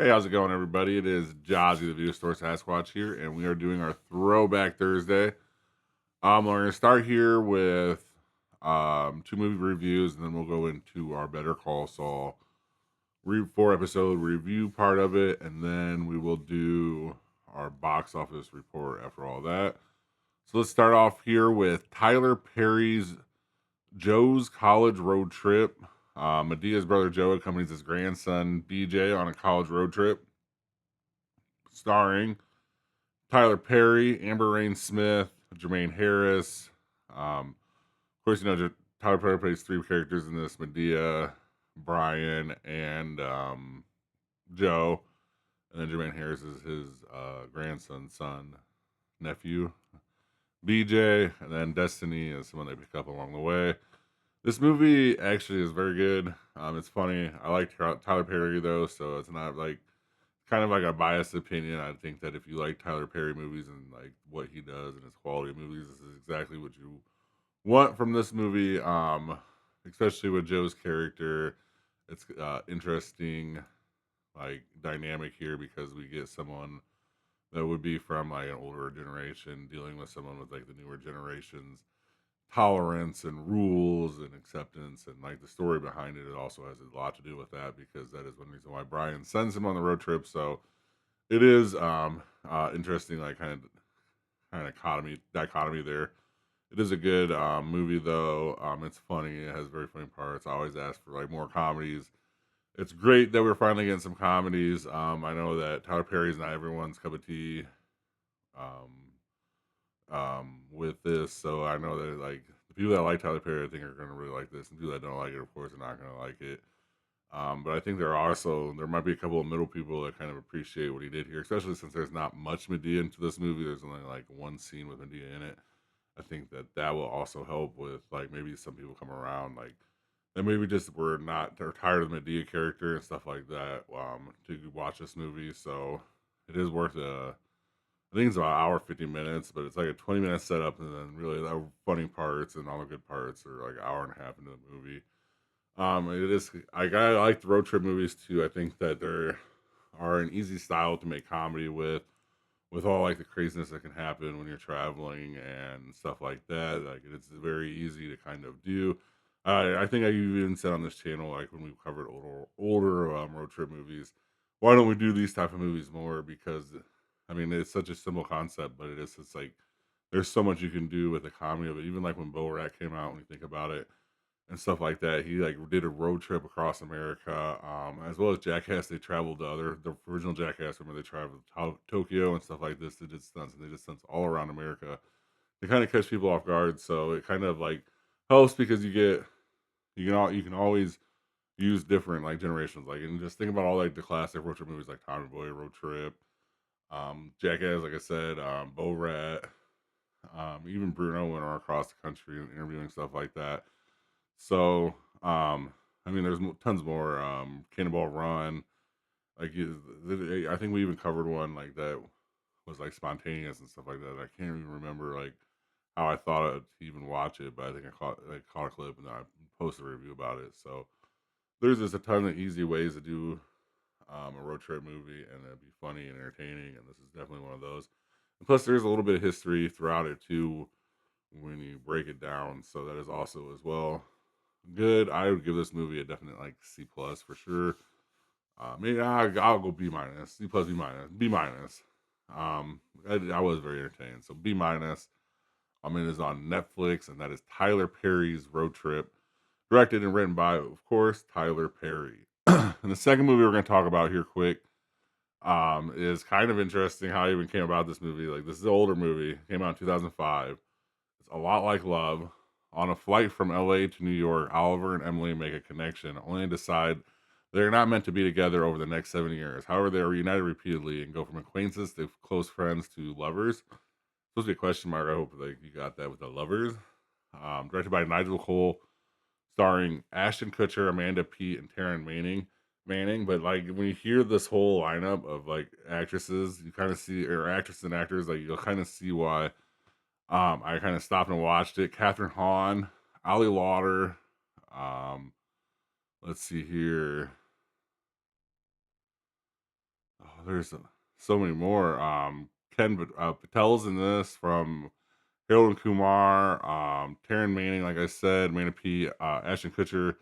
Hey, how's it going, everybody? It is Jozzy, the Video Store Sasquatch here, and we are doing our Throwback Thursday. We're going to start here with two movie reviews, and then we'll go into our Better Call Saul 4 episode review part of it, and then we will do our box office report after all that. So let's start off here with Tyler Perry's Joe's College Road Trip. Medea's brother Joe accompanies his grandson BJ on a college road trip, starring Tyler Perry, Amber Rain Smith, Jermaine Harris. Of course, Tyler Perry plays three characters in this: Medea, Brian, and Joe. And then Jermaine Harris is his grandson, son, nephew, BJ. And then Destiny is someone they pick up along the way. This movie actually is very good. It's funny. I like Tyler Perry though, so it's not like kind of like a biased opinion. I think that if you like Tyler Perry movies and like what he does and his quality of movies, this is exactly what you want from this movie. Especially with Joe's character, it's interesting, like dynamic here because we get someone that would be from like an older generation dealing with someone with like the newer generations tolerance and rules and acceptance and like the story behind it. It also has a lot to do with that because that is one reason why Brian sends him on the road trip. So it is interesting, like kind of dichotomy there. It is a good movie though. It's funny. It has very funny parts. I always ask for like more comedies. It's great that we're finally getting some comedies. I know that Tyler Perry is not everyone's cup of tea. Um, with this. So I know that like the people that like Tyler Perry, I think are going to really like this, and people that don't like it, of course, are not going to like it. But I think there might be a couple of middle people that kind of appreciate what he did here, especially since there's not much Medea into this movie. There's only like one scene with Medea in it. I think that that will also help with like maybe some people come around like that maybe just were not they're tired of the Medea character and stuff like that to watch this movie. So it is worth I think it's about an hour 50 minutes, but it's like a 20-minute setup, and then really the funny parts and all the good parts are like an hour and a half into the movie. It is I like the road trip movies too. I think that there are an easy style to make comedy with all like the craziness that can happen when you're traveling and stuff like that. Like it's very easy to kind of do. I think I even said on this channel, like when we covered older road trip movies, why don't we do these type of movies more? Because I mean, it's such a simple concept, but it's like there's so much you can do with the comedy of it. Even like when Bo Rat came out, when you think about it and stuff like that, he like did a road trip across America, as well as Jackass. They traveled to the original Jackass. Remember they traveled to Tokyo and stuff like this. They did stunts and they did stunts all around America. They kind of catch people off guard, so it kind of like helps because you can always use different like generations. Like and just think about all like the classic road trip movies like Tommy Boy Road Trip, Jackass, like I said, Bo Rat, even Bruno went all across the country and interviewing stuff like that. So, I mean, there's tons more. Cannonball Run, like I think we even covered one like that was like spontaneous and stuff like that. I can't even remember like how I thought to even watch it, but I think I caught a clip and then I posted a review about it. So there's just a ton of easy ways to do a road trip movie and it'd be funny and entertaining, and this is definitely one of those. And plus, there's a little bit of history throughout it too when you break it down, so that is also as well good. I would give this movie a definite like C plus for sure. Maybe I'll go B minus, C plus, B minus, B minus. I was very entertained, so B minus. I mean, it's on Netflix, and that is Tyler Perry's Road Trip, directed and written by, of course, Tyler Perry. And the second movie we're going to talk about here, quick, is kind of interesting how I even came about this movie. Like, this is an older movie, came out in 2005. It's a lot like Love. On a flight from LA to New York, Oliver and Emily make a connection, only to decide they're not meant to be together over the next 7 years. However, they are reunited repeatedly and go from acquaintances to close friends to lovers. Supposed to be a question mark. I hope like you got that with the lovers. Directed by Nigel Cole, starring Ashton Kutcher, Amanda Peet, and Taryn Manning. But like when you hear this whole lineup of like actresses, you kind of see or actresses and actors, like you'll kind of see why. I kind of stopped and watched it. Catherine Hahn, Ali Lauder. Um, let's see here. there's so many more. Patel's in this from Harold and Kumar, Taryn Manning, like I said, Manapee, Ashton Kutcher,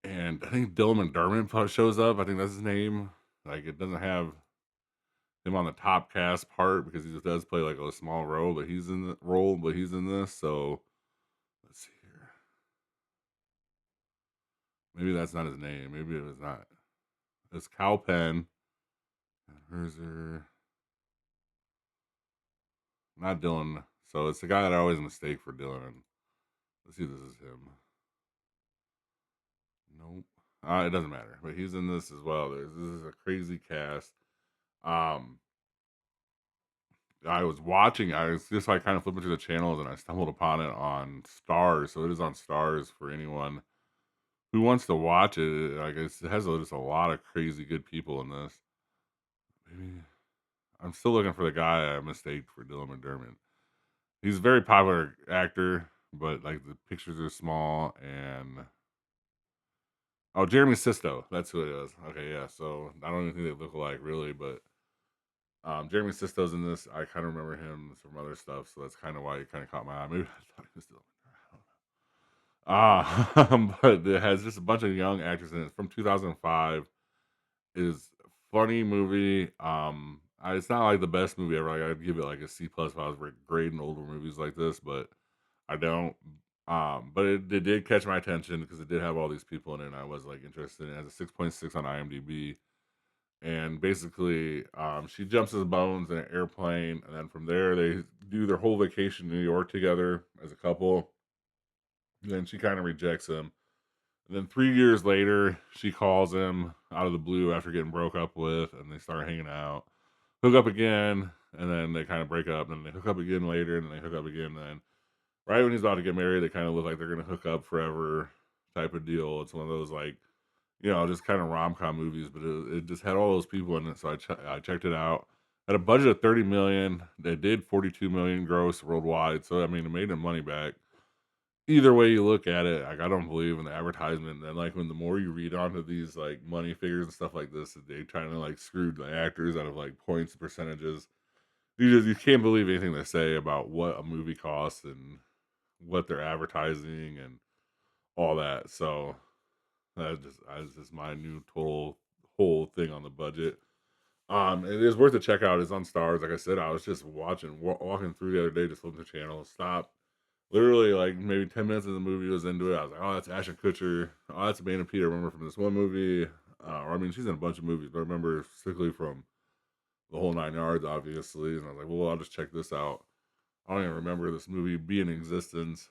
and I think Dylan McDermott shows up. I think that's his name. Like it doesn't have him on the top cast part because he just does play like a small role, but he's in this. So let's see here. Maybe that's not his name. Maybe it was not. It's Cal Penn. Herzer, not Dylan. So it's the guy that I always mistake for Dylan. Let's see if this is him. Nope. It doesn't matter, but he's in this as well. This is a crazy cast. Um, I was watching. I was just like kind of flipping through the channels, and I stumbled upon it on Stars. So it is on Stars for anyone who wants to watch it. Like it has just a lot of crazy good people in this. Maybe I'm still looking for the guy I mistaked for Dylan McDermott. He's a very popular actor, but like the pictures are small and oh, Jeremy Sisto, that's who it is. Okay, yeah. So I don't even think they look alike really, but Jeremy Sisto's in this. I kind of remember him from other stuff, so that's kind of why it kind of caught my eye. Maybe I thought he was still. But it has just a bunch of young actors in it. It's from 2005. Is funny movie. It's not like the best movie ever. Like I'd give it like a C plus if I was grading older movies like this, but I don't. But it did catch my attention because it did have all these people in it, and I was like interested. It has a 6.6 on IMDb, and basically, she jumps his bones in an airplane, and then from there they do their whole vacation in New York together as a couple. And then she kind of rejects him. And then 3 years later, she calls him out of the blue after getting broke up with, and they start hanging out, hook up again, and then they kind of break up, and then they hook up again later, and then they hook up again, and then right when he's about to get married, they kind of look like they're gonna hook up forever type of deal. It's one of those like, just kind of rom com movies, but it just had all those people in it. So I checked it out. Had a budget of 30 million. They did 42 million gross worldwide. So I mean, it made them money back. Either way you look at it, like I don't believe in the advertisement. And like when the more you read onto these like money figures and stuff like this, they trying to like screw the actors out of like points and percentages. You can't believe anything they say about what a movie costs and what they're advertising and all that. So that's just my new total whole thing on the budget. It is worth a check out. It's on Stars. Like I said, I was just walking through the other day, just flipping the channel, stop. Literally, like maybe 10 minutes of the movie was into it. I was like, "Oh, that's Ashton Kutcher. Oh, that's Amanda Peter. I remember from this one movie. Or I mean, she's in a bunch of movies, but I remember strictly from the whole 9 yards, obviously." And I was like, "Well, I'll just check this out." I don't even remember this movie being in existence,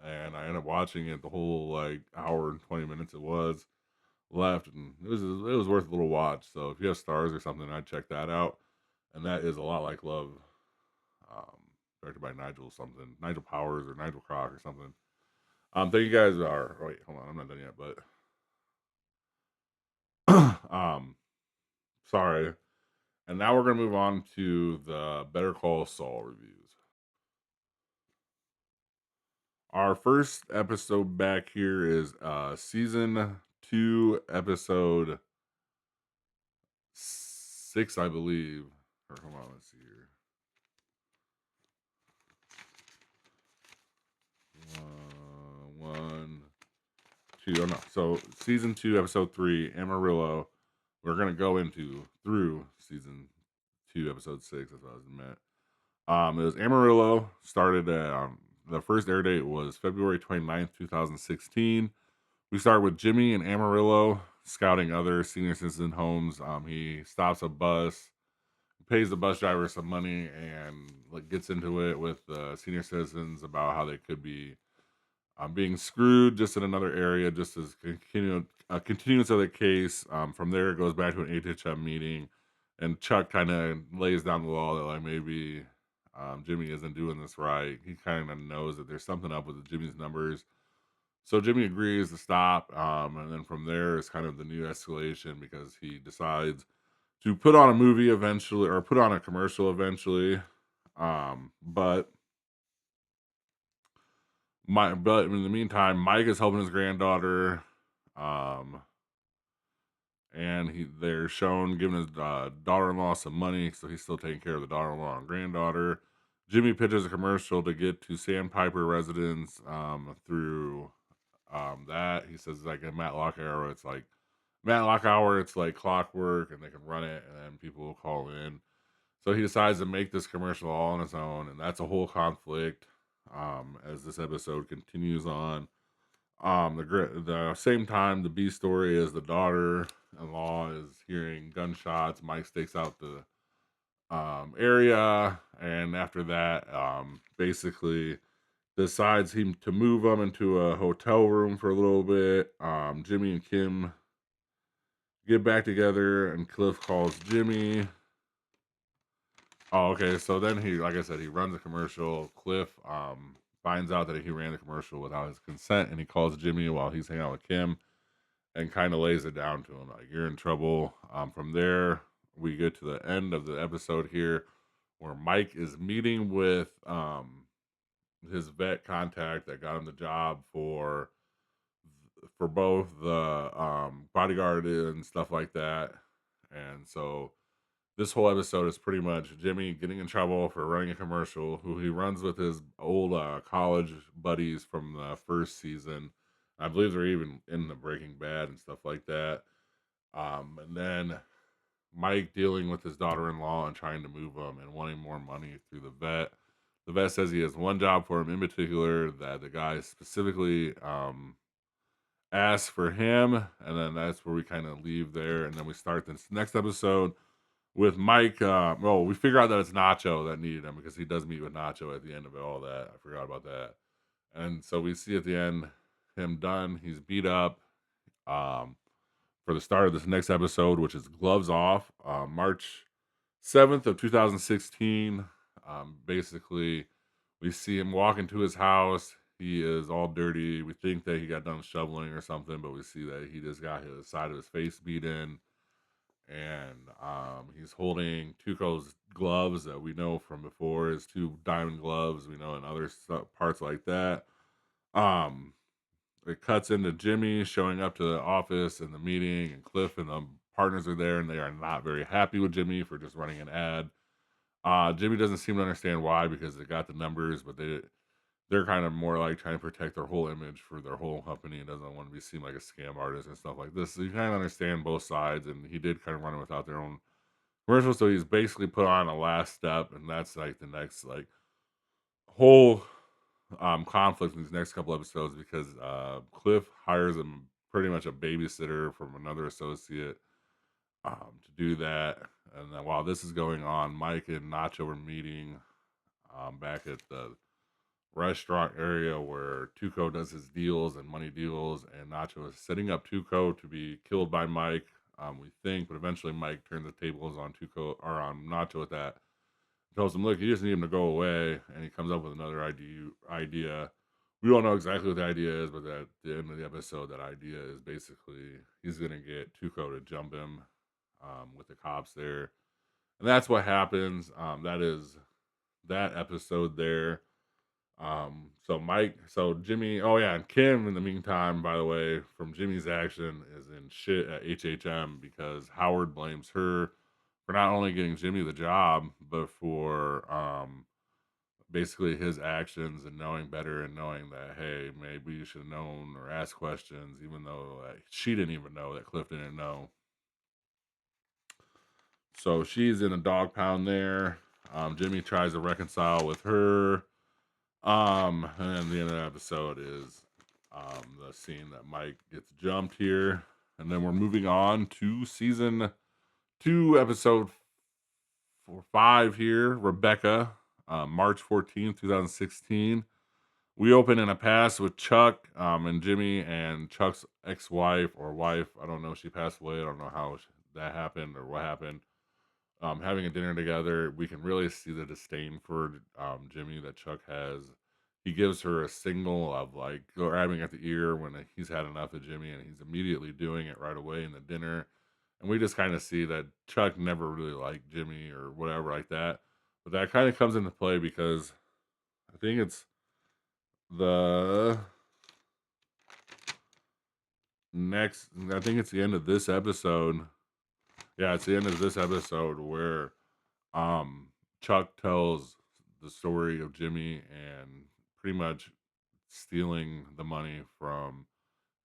and I ended up watching it the whole like hour and 20 minutes it was left, and it was worth a little watch. So if you have Stars or something, I'd check that out. And that is a lot like Love, um, directed by Nigel Powers or Nigel Crock or something. Thank you guys. Are wait, hold on, I'm not done yet, but sorry. And now we're gonna move on to the Better Call Saul reviews. Our first episode back here is season 2, episode 6, I believe. Or hold on, let's see here. 1, 2. Oh no. So season 2, episode 3, Amarillo. We're gonna go into through season 2, episode 6. That's what I was meant. It was Amarillo. Started the first air date was February 29th, 2016. We start with Jimmy and Amarillo scouting other senior citizen homes. He stops a bus, pays the bus driver some money, and like gets into it with senior citizens about how they could be being screwed just in another area, just as continuance of the case. From there, it goes back to an HHM meeting, and Chuck kind of lays down the law that like maybe Jimmy isn't doing this right. He kind of knows that there's something up with Jimmy's numbers, so Jimmy agrees to stop, and then from there is kind of the new escalation because he decides to put on a movie eventually, or put on a commercial eventually. But in the meantime, Mike is helping his granddaughter. Um, and they're shown giving his daughter-in-law some money, so he's still taking care of the daughter-in-law and granddaughter. Jimmy pitches a commercial to get to Sandpiper residents through that. He says like a Matlock hour, it's like Matlock hour, it's like clockwork, and they can run it, and then people will call in. So he decides to make this commercial all on his own, and that's a whole conflict as this episode continues on. The same time, the B story is the daughter-in-law is hearing gunshots. Mike stakes out the area, and after that, basically decides him to move them into a hotel room for a little bit. Jimmy and Kim get back together, and Cliff calls Jimmy. Oh, okay. So then he, like I said, he runs a commercial. Cliff finds out that he ran the commercial without his consent, and he calls Jimmy while he's hanging out with Kim and kind of lays it down to him like you're in trouble. From there, we get to the end of the episode here, where Mike is meeting with his vet contact that got him the job for both the bodyguard and stuff like that. And so this whole episode is pretty much Jimmy getting in trouble for running a commercial, who he runs with his old college buddies from the first season. I believe they're even in the Breaking Bad and stuff like that. And then Mike dealing with his daughter-in-law and trying to move him and wanting more money through the vet. The vet says he has one job for him in particular that the guy specifically asks for him, and then that's where we kind of leave there, and then we start this next episode with Mike. Well, we figure out that it's Nacho that needed him because he does meet with Nacho at the end of all that. I forgot about that. And so we see at the end him done. He's beat up for the start of this next episode, which is Gloves Off, March 7th of 2016. Basically, we see him walk into his house. He is all dirty. We think that he got done shoveling or something, but we see that he just got his side of his face beat in, and he's holding Tuco's gloves that we know from before, his two diamond gloves, we know, and other parts like that. Um, it cuts into Jimmy showing up to the office and the meeting, and Cliff and the partners are there, and they are not very happy with Jimmy for just running an ad. Jimmy doesn't seem to understand why because they got the numbers, but they're kind of more like trying to protect their whole image for their whole company and doesn't want to be seen like a scam artist and stuff like this. So you kind of understand both sides, and he did kind of run it without their own commercial. So he's basically put on a last step, and that's like the next like whole conflict in these next couple episodes because Cliff hires him pretty much a babysitter from another associate to do that. And then while this is going on, Mike and Nacho are meeting back at the restaurant area where Tuco does his deals and money deals, and Nacho is setting up Tuco to be killed by Mike. We think, but eventually Mike turns the tables on Tuco or on Nacho with that. Tells him, "Look, you just need him to go away," and he comes up with another idea. We don't know exactly what the idea is, but at the end of the episode, that idea is basically he's gonna get Tuco to jump him with the cops there, and that's what happens. That is that episode there. So Jimmy, oh yeah, and Kim in the meantime, by the way, from Jimmy's action is in shit at HHM because Howard blames her for not only getting Jimmy the job, but for basically his actions and knowing better and knowing that, hey, maybe you should have known or asked questions, even though she didn't even know that Cliff didn't know. So she's in a dog pound there. Jimmy tries to reconcile with her. And then the end of the episode is the scene that Mike gets jumped here. And then we're moving on to season 2, episode 5 here, Rebecca, March 14th, 2016. We open in a past with Chuck and Jimmy and Chuck's ex-wife or wife. I don't know. She passed away. I don't know how that happened or what happened. Having a dinner together, we can really see the disdain for Jimmy that Chuck has. He gives her a signal of like grabbing at the ear when he's had enough of Jimmy, and he's immediately doing it right away in the dinner. And we just kind of see that Chuck never really liked Jimmy or whatever like that. But that kind of comes into play because I think it's the next, I think it's the end of this episode. Yeah, it's the end of this episode where um Chuck tells the story of Jimmy and pretty much stealing the money from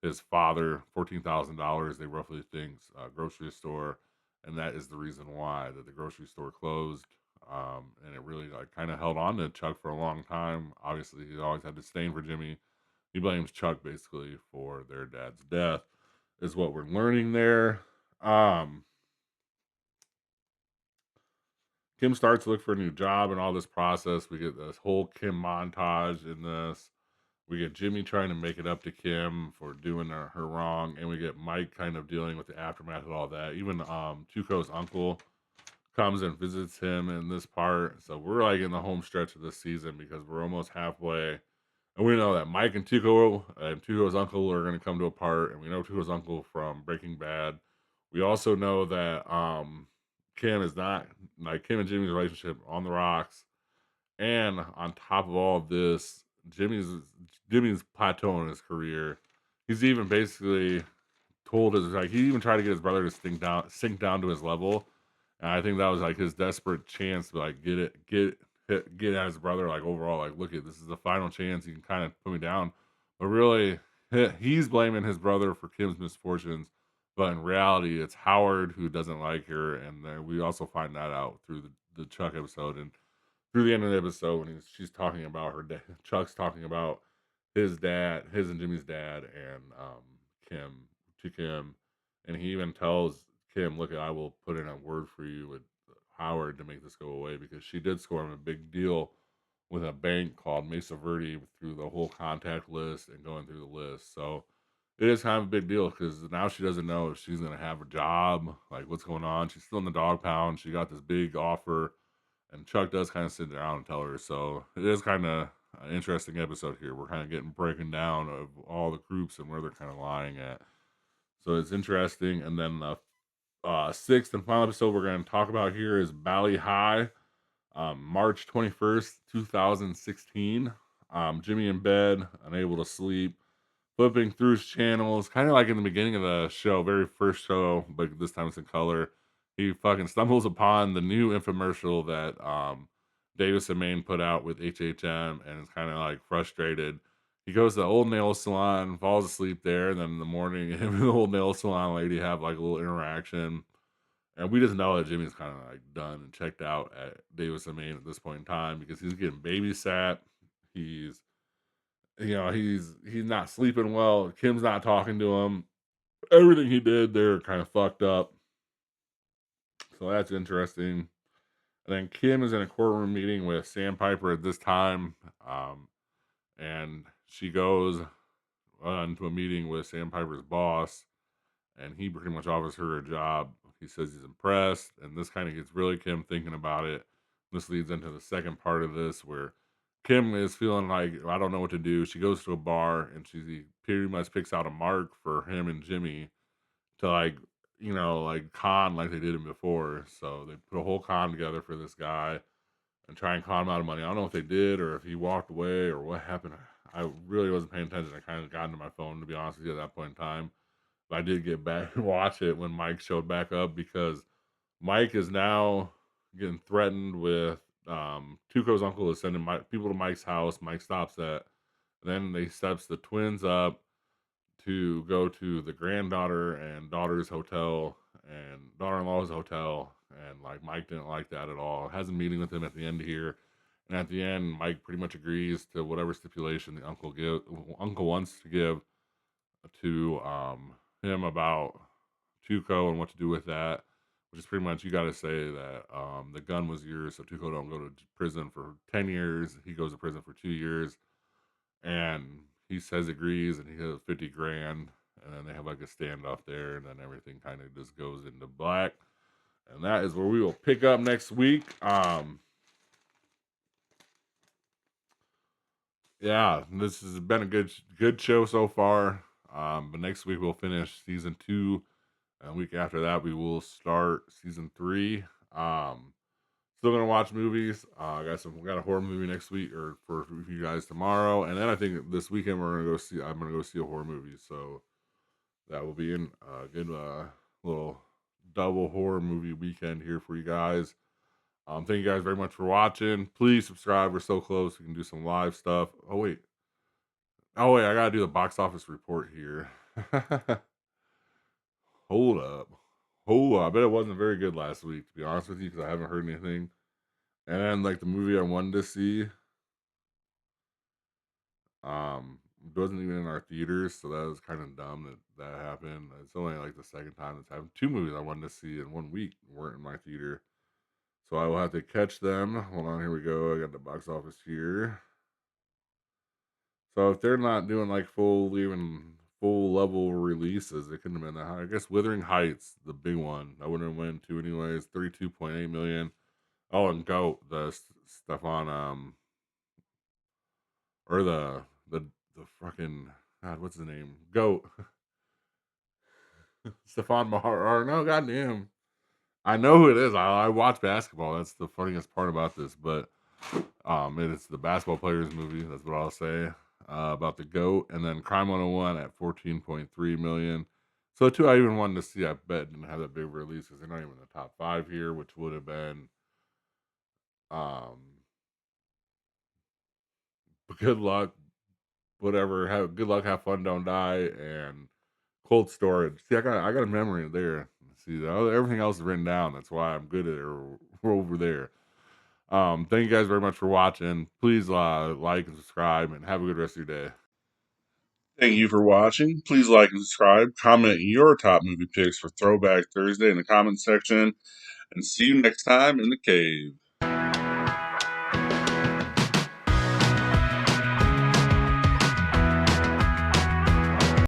his father, $14,000. They roughly thinks grocery store, and that is the reason why that the grocery store closed. And it really like kind of held on to Chuck for a long time. Obviously, he always had disdain for Jimmy. He blames Chuck basically for their dad's death, is what we're learning there. Um, Kim starts to look for a new job and all this process. We get this whole Kim montage in this. We get Jimmy trying to make it up to Kim for doing her wrong, and we get Mike kind of dealing with the aftermath of all that. Even Tuco's uncle comes and visits him in this part. So we're like in the home stretch of this season because we're almost halfway. And we know that Mike and Tuco and Tuco's uncle are going to come to a part, and we know Tuco's uncle from Breaking Bad. We also know that Kim is not like Kim and Jimmy's relationship on the rocks, and on top of all of this, Jimmy's plateau in his career. He's even basically told his like he even tried to get his brother to sink down to his level. And I think that was like his desperate chance to like get at his brother, like overall, like look at this is the final chance you can kind of put me down. But really he's blaming his brother for Kim's misfortunes. But in reality, it's Howard who doesn't like her, and then we also find that out through the Chuck episode. And through the end of the episode when she's talking about her dad, Chuck's talking about his dad, his and Jimmy's dad, and Kim to Kim, and he even tells Kim, "Look, I will put in a word for you with Howard to make this go away because she did score him a big deal with a bank called Mesa Verde through the whole contact list and going through the list." So it is kind of a big deal because now she doesn't know if she's gonna have a job, like what's going on. She's still in the dog pound. She got this big offer, and Chuck does kind of sit down and tell her. So it is kind of an interesting episode here. We're kind of getting breaking down of all the groups and where they're kind of lying at. So it's interesting. And then the sixth and final episode we're going to talk about here is Bali Ha'i, March 21st, 2016. Jimmy in bed, unable to sleep, flipping through his channels, kind of like in the beginning of the show, very first show, but this time it's in color. He fucking stumbles upon the new infomercial that Davis and Maine put out with HHM, and is kind of like frustrated. He goes to the old nail salon, falls asleep there, and then in the morning, him and the old nail salon lady have like a little interaction. And we just know that Jimmy's kind of like done and checked out at Davis and Maine at this point in time because he's getting babysat. He's he's not sleeping well. Kim's not talking to him. Everything he did there kind of fucked up. So that's interesting. And then Kim is in a courtroom meeting with Sandpiper at this time. And she goes into a meeting with Sandpiper's boss, and he pretty much offers her a job. He says he's impressed, and this kind of gets really Kim thinking about it. This leads into the second part of this where Kim is feeling like I don't know what to do. She goes to a bar and she pretty much picks out a mark for him and Jimmy to like like con like they did him before. So they put a whole con together for this guy and try and con him out of money. I don't know if they did or if he walked away or what happened. I really wasn't paying attention. I kind of got into my phone to be honest with you at that point in time. But I did get back and watch it when Mike showed back up because Mike is now getting threatened with Tuco's uncle is sending people to Mike's house. Mike stops that. Then they steps the twins up to go to the granddaughter and daughter's hotel and daughter-in-law's hotel. And like Mike didn't like that at all. Has a meeting with him at the end here. And at the end, Mike pretty much agrees to whatever stipulation the uncle wants to give to him about Tuco and what to do with that, which is pretty much you got to say that the gun was yours, so Tuco don't go to prison for 10 years. He goes to prison for 2 years, and he says agrees, and he has 50 grand, and then they have like a standoff there, and then everything kind of just goes into black, and that is where we will pick up next week. Yeah, this has been a good show so far. But next week we'll finish season 2. And a week after that, we will start season 3. Still gonna watch movies. We got a horror movie next week or for you guys tomorrow, and then I think this weekend I'm gonna go see a horror movie. So that will be in a good little double horror movie weekend here for you guys. Thank you guys very much for watching. Please subscribe. We're so close. We can do some live stuff. Oh wait, I gotta do the box office report here. Hold up. Hold up. I bet it wasn't very good last week, to be honest with you, because I haven't heard anything. And then like the movie I wanted to see, it wasn't even in our theaters, so that was kind of dumb that happened. It's only like the second time that's happened. Two movies I wanted to see in 1 week weren't in my theater. So I will have to catch them. Hold on, here we go. I got the box office here. So if they're not doing like even full level releases, it couldn't have been that high. I guess Wuthering Heights, the big one, I wouldn't have went to anyways. 32.8 million. Oh, and Goat, the Stefan, or the fucking God, what's his name? Goat, Stefan Mahar. Or no, goddamn, I know who it is. I watch basketball. That's the funniest part about this, but it's the basketball players movie. That's what I'll say about the GOAT. And then Crime 101 at 14.3 million. So two I even wanted to see, I bet didn't have that big release because they're not even in the top five here, which would have been um good luck, whatever. Have good luck, have fun, don't die, and cold storage. See, I got a memory there. See, everything else is written down. That's why I'm good at it over there. Thank you guys very much for watching. Please like and subscribe, and have a good rest of your day. Thank you for watching. Please like and subscribe. Comment your top movie picks for Throwback Thursday in the comment section. And see you next time in the cave.